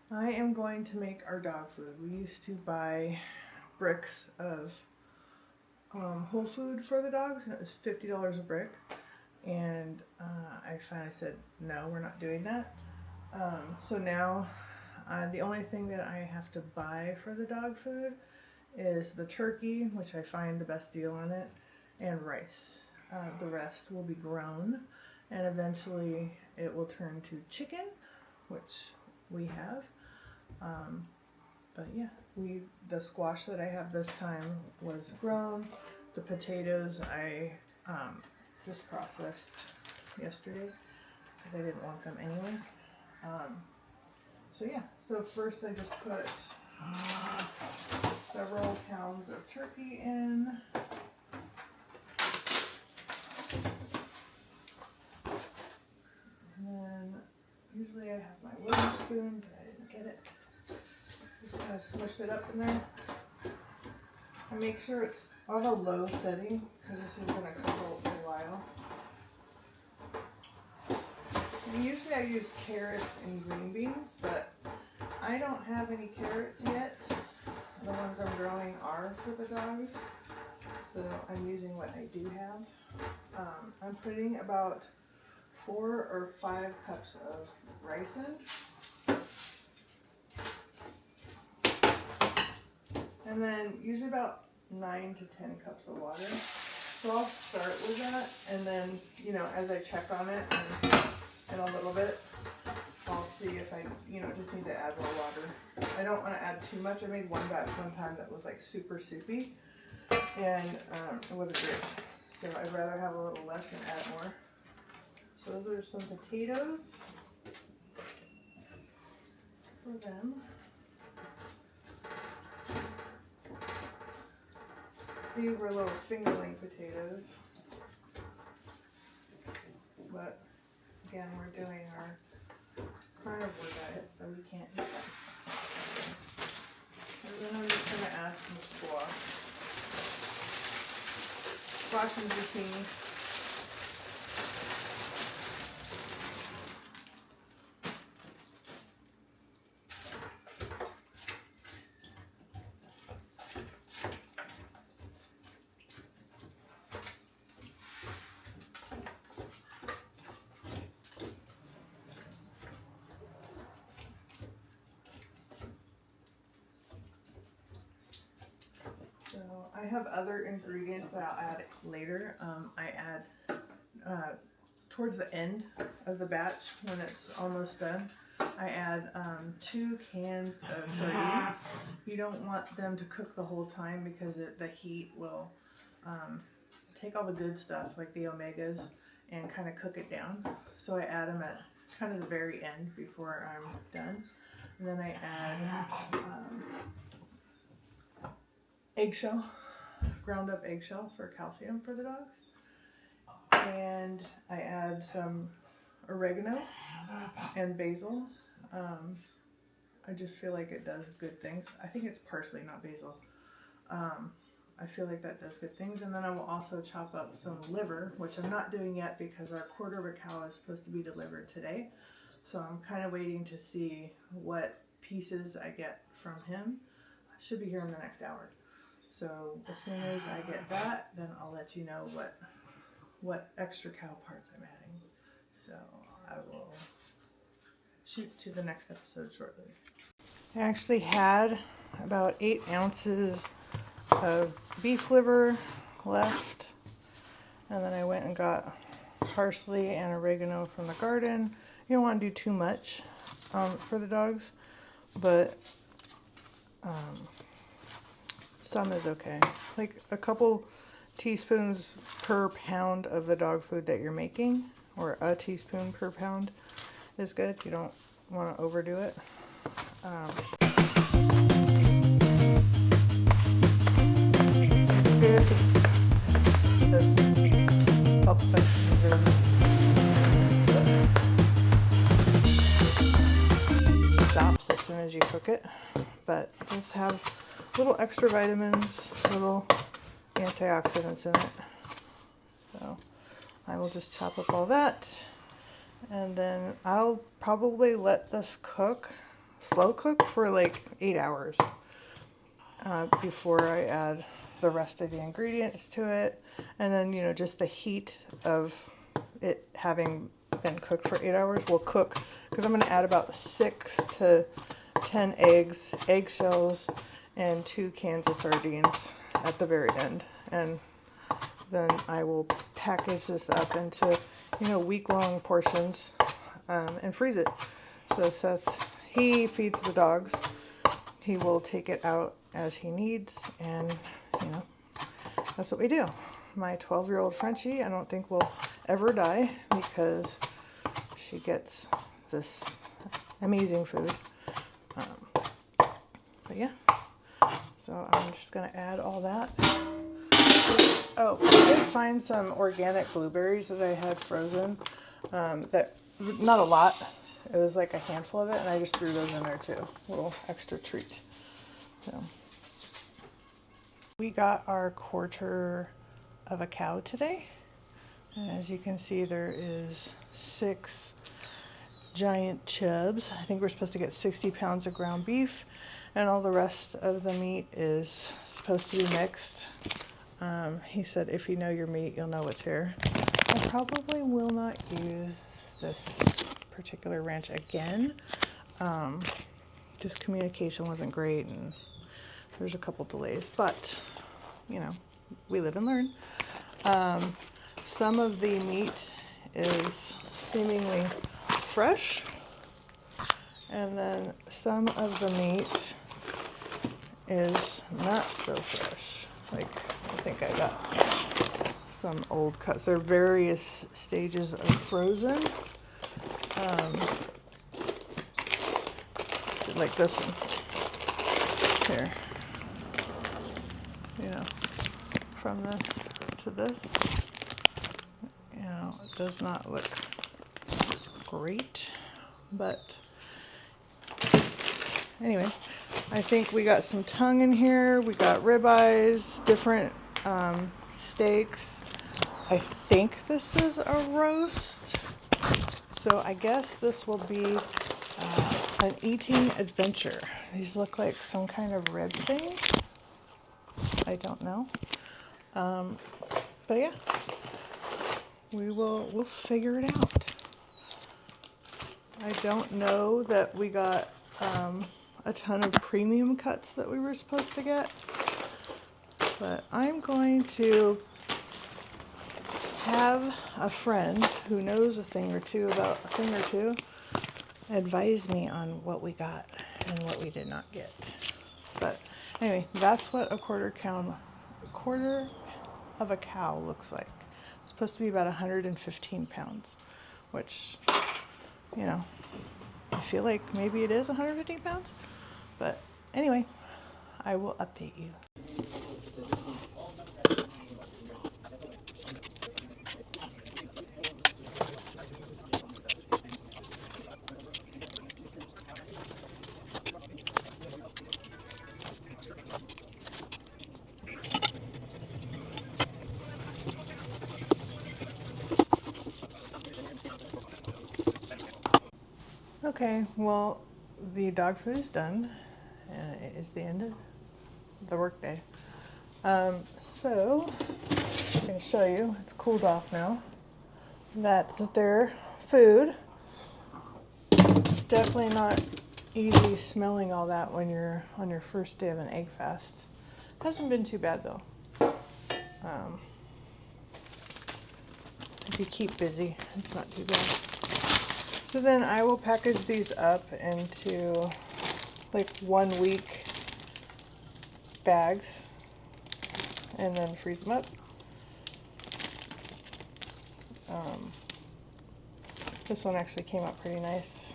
I am going to make our dog food. We used to buy bricks of whole food for the dogs, and it was $50 a brick. And I finally said, no, we're not doing that. So now the only thing that I have to buy for the dog food is the turkey, which I find the best deal on it, and rice. The rest will be grown, and eventually it will turn to chicken, which we have. But yeah, the squash that I have this time was grown. The potatoes I just processed yesterday because I didn't want them anyway. So yeah, so first I just put several pounds of turkey in. And then usually I have my wooden spoon, but I didn't get it. Just kind of smush it up in there. I make sure it's on a low setting because this is going to cook a while. And usually I use carrots and green beans, but I don't have any carrots yet. The ones I'm growing are for the dogs, so I'm using what I do have. I'm putting about 4 or 5 cups of rice in. And then usually about 9 to 10 cups of water. So I'll start with that, and then, you know, as I check on it in a little bit, I'll see if I, just need to add more water. I don't want to add too much. I made one batch one time that was like super soupy, and it wasn't great. So I'd rather have a little less and add more. So those are some potatoes for them. These were little fingerling potatoes, but again, we're doing our carnivore diet, so we can't eat them. And then I'm just going to add some squash. Squash and zucchini. So I have other ingredients that I'll add later. I add towards the end of the batch when it's almost done. I add 2 cans of sardines. You don't want them to cook the whole time because the heat will take all the good stuff like the omegas and kind of cook it down. So I add them at kind of the very end before I'm done. And then I add eggshell, ground up eggshell for calcium for the dogs. And I add some oregano and basil. I just feel like it does good things. I think it's parsley, not basil. I feel like that does good things. And then I will also chop up some liver, which I'm not doing yet because our quarter of a cow is supposed to be delivered today. So I'm kind of waiting to see what pieces I get from him. I should be here in the next hour. So as soon as I get that, then I'll let you know what extra cow parts I'm adding. So I will shoot to the next episode shortly. I actually had about 8 ounces of beef liver left, and then I went and got parsley and oregano from the garden. You don't want to do too much for the dogs, but some is okay. Like a couple teaspoons per pound of the dog food that you're making, or a teaspoon per pound is good. You don't want to overdo it. Stops as soon as you cook it, but just have little extra vitamins, little antioxidants in it. So I will just chop up all that, and then I'll probably let this cook slow cook for like 8 hours before I add the rest of the ingredients to it. And then, you know, just the heat of it having been cooked for 8 hours will cook, because I'm going to add about 6 to 10 eggs, eggshells, and 2 cans of sardines at the very end. And then I will package this up into, you know, week-long portions and freeze it. So Seth, he feeds the dogs. He will take it out as he needs, and, you know, that's what we do. My 12-year-old Frenchie, I don't think will ever die because she gets this amazing food. But yeah, so I'm just gonna add all that. Oh, I did find some organic blueberries that I had frozen. That, not a lot. It was like a handful of it, and I just threw those in there too. A little extra treat. So we got our quarter of a cow today, and as you can see, there is 6 giant chubs. I think we're supposed to get 60 pounds of ground beef, and all the rest of the meat is supposed to be mixed. He said, if you know your meat, you'll know what's here. I probably will not use this particular ranch again. Just communication wasn't great, and there's a couple delays, but you know, we live and learn. Some of the meat is seemingly fresh, and then some of the meat is not so fresh. Like, I think I got some old cuts. There are various stages of frozen. Like this one here, you know, from this to this, you know, it does not look great, but anyway, I think we got some tongue in here, we got ribeyes, different steaks. I think this is a roast, so I guess this will be an eating adventure. These look like some kind of rib thing. I don't know. But yeah, we'll figure it out. I don't know that we got a ton of premium cuts that we were supposed to get, but I'm going to have a friend who knows a thing or two about a thing or two advise me on what we got and what we did not get. But anyway, that's what a quarter of a cow looks like. It's supposed to be about 115 pounds, which, you know, I feel like maybe it is 115 pounds. But anyway, I will update you. Okay, well, the dog food is done, and it is the end of the workday. So I'm going to show you. It's cooled off now. That's their food. It's definitely not easy smelling all that when you're on your first day of an egg fast. Hasn't been too bad though. If you keep busy, it's not too bad. So then I will package these up into like 1 week bags and then freeze them up. This one actually came out pretty nice.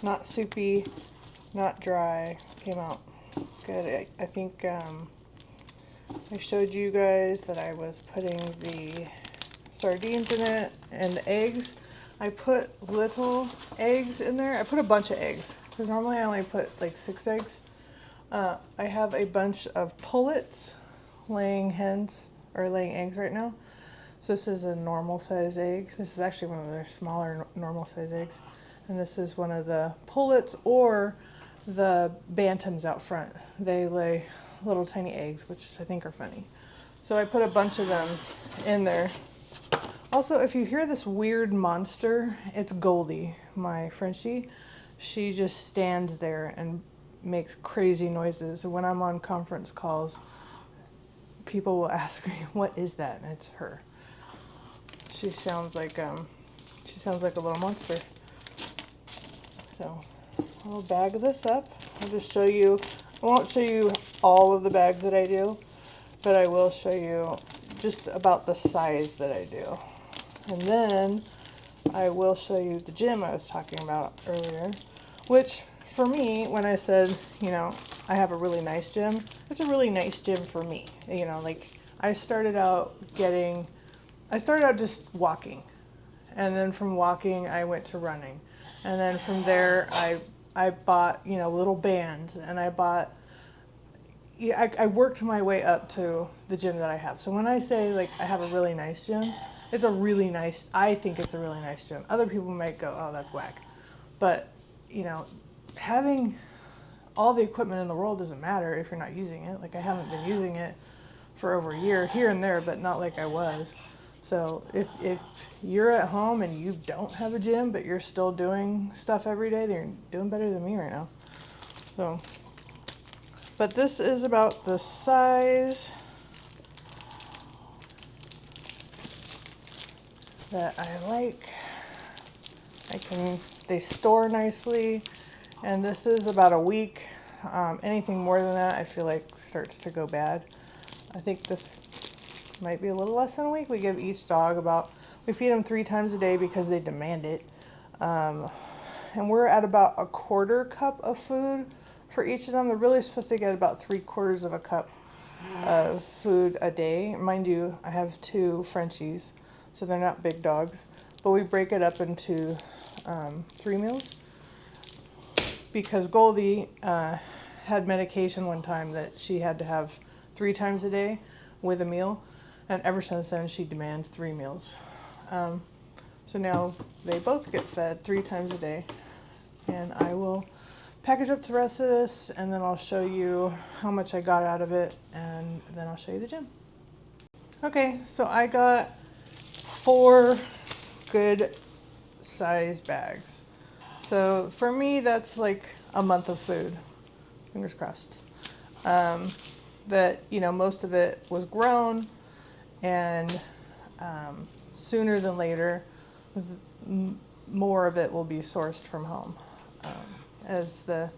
Not soupy, not dry, came out good. I think I showed you guys that I was putting the sardines in it and the eggs. I put little eggs in there. I put a bunch of eggs because normally I only put like 6 eggs. I have a bunch of pullets laying eggs right now. So this is a normal size egg. This is actually one of their smaller normal size eggs. And this is one of the pullets or the bantams out front. They lay little tiny eggs, which I think are funny. So I put a bunch of them in there. Also, if you hear this weird monster, it's Goldie, my Frenchie. She just stands there and makes crazy noises. When I'm on conference calls, people will ask me, "What is that?" And it's her. She sounds like a little monster. So I'll bag this up. I'll just show you. I won't show you all of the bags that I do, but I will show you just about the size that I do. And then I will show you the gym I was talking about earlier, which for me, when I said, I have a really nice gym, it's a really nice gym for me. Like I started out just walking. And then from walking, I went to running. And then from there, I bought, little bands, and I worked my way up to the gym that I have. So when I say, like, I have a really nice gym, I think it's a really nice gym. Other people might go, oh, that's whack. But, having all the equipment in the world doesn't matter if you're not using it. Like, I haven't been using it for over a year, here and there, but not like I was. So if you're at home and you don't have a gym, but you're still doing stuff every day, then you're doing better than me right now. So, but this is about the size that I like. They store nicely, and this is about a week. Anything more than that, I feel like starts to go bad. I think this might be a little less than a week. We give each dog we feed them 3 times a day because they demand it. And we're at about a 1/4 cup of food for each of them. They're really supposed to get about 3/4 of a cup of food a day. Mind you, I have 2 Frenchies, so they're not big dogs, but we break it up into 3 meals because Goldie had medication one time that she had to have 3 times a day with a meal. And ever since then, she demands 3 meals. So now they both get fed 3 times a day. And I will package up the rest of this, and then I'll show you how much I got out of it, and then I'll show you the gym. Okay, so I got 4 good size bags. So for me, that's like a month of food. Fingers crossed. That, most of it was grown, and sooner than later, more of it will be sourced from home. As the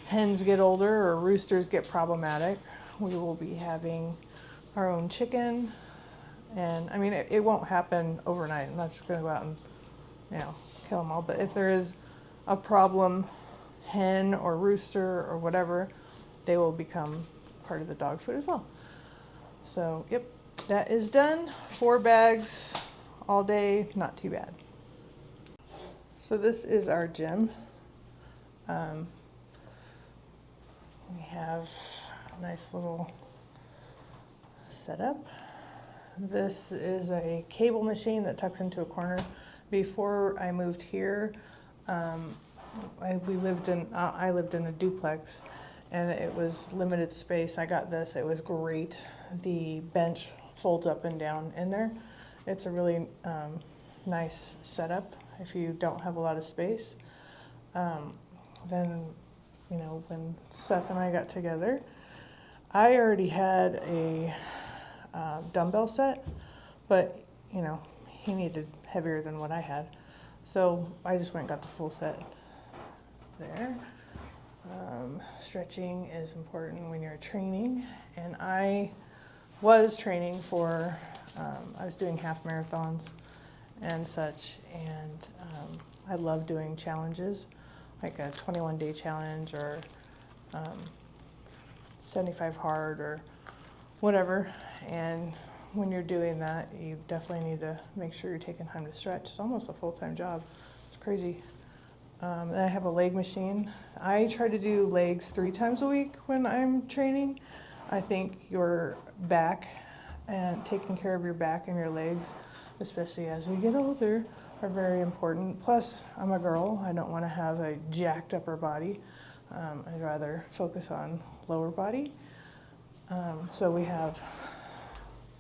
hens get older or roosters get problematic, we will be having our own chicken. And I mean, it won't happen overnight. I'm not just going to go out and, kill them all. But if there is a problem hen or rooster or whatever, they will become part of the dog food as well. So, yep, that is done. 4 bags all day, not too bad. So this is our gym. We have a nice little setup. This is a cable machine that tucks into a corner. Before I moved here, I lived in a duplex, and it was limited space. I got this. It was great. The bench folds up and down in there. It's a really nice setup if you don't have a lot of space. Then, when Seth and I got together, I already had a dumbbell set, but, he needed heavier than what I had. So I just went and got the full set there. Stretching is important when you're training, and I was training for, I was doing half marathons and such, and I love doing challenges, like a 21-day challenge or 75 hard or whatever. And when you're doing that, you definitely need to make sure you're taking time to stretch. It's almost a full-time job. It's crazy. And I have a leg machine. I try to do legs 3 times a week when I'm training. I think your back and taking care of your back and your legs, especially as we get older, are very important. Plus, I'm a girl. I don't want to have a jacked upper body. I'd rather focus on lower body. So we have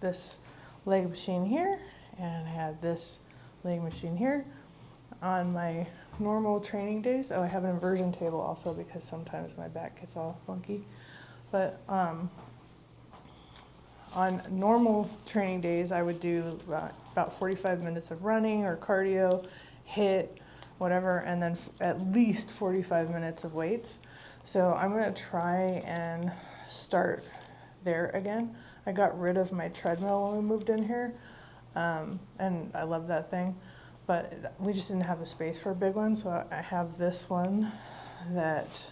this leg machine here, and I have this leg machine here. On my normal training days, I have an inversion table also because sometimes my back gets all funky. But on normal training days, I would do about 45 minutes of running or cardio, HIIT, whatever, and then at least 45 minutes of weights. So I'm going to try and start there again. I got rid of my treadmill when we moved in here, and I love that thing. But we just didn't have the space for a big one, so I have this one that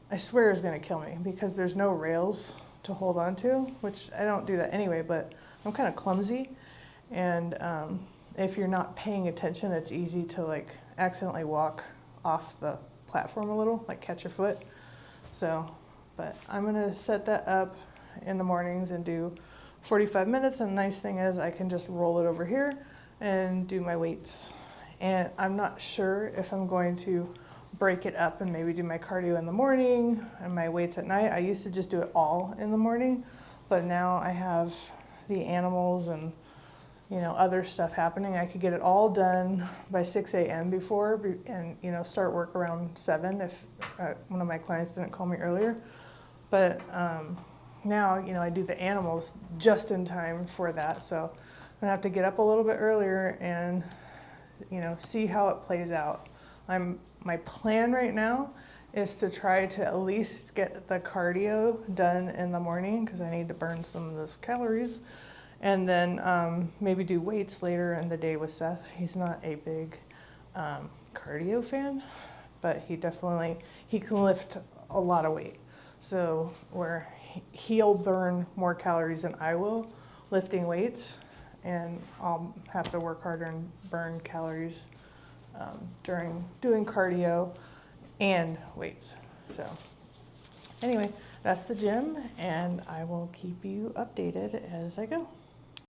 I swear is going to kill me because there's no rails to hold on to, which I don't do that anyway, but I'm kind of clumsy. And if you're not paying attention, it's easy to like accidentally walk off the platform a little, like catch your foot. So, but I'm going to set that up in the mornings and do 45 minutes. And the nice thing is I can just roll it over here and do my weights. And I'm not sure if I'm going to break it up and maybe do my cardio in the morning and my weights at night. I used to just do it all in the morning, but now I have the animals and other stuff happening. I could get it all done by 6 a.m. before and start work around 7 if one of my clients didn't call me earlier. But now I do the animals just in time for that, so I'm gonna have to get up a little bit earlier and see how it plays out. My plan right now is to try to at least get the cardio done in the morning because I need to burn some of those calories, and then maybe do weights later in the day with Seth. He's not a big cardio fan, but he can lift a lot of weight. So where he'll burn more calories than I will lifting weights, and I'll have to work harder and burn calories during doing cardio and weights. So anyway, that's the gym, and I will keep you updated as I go.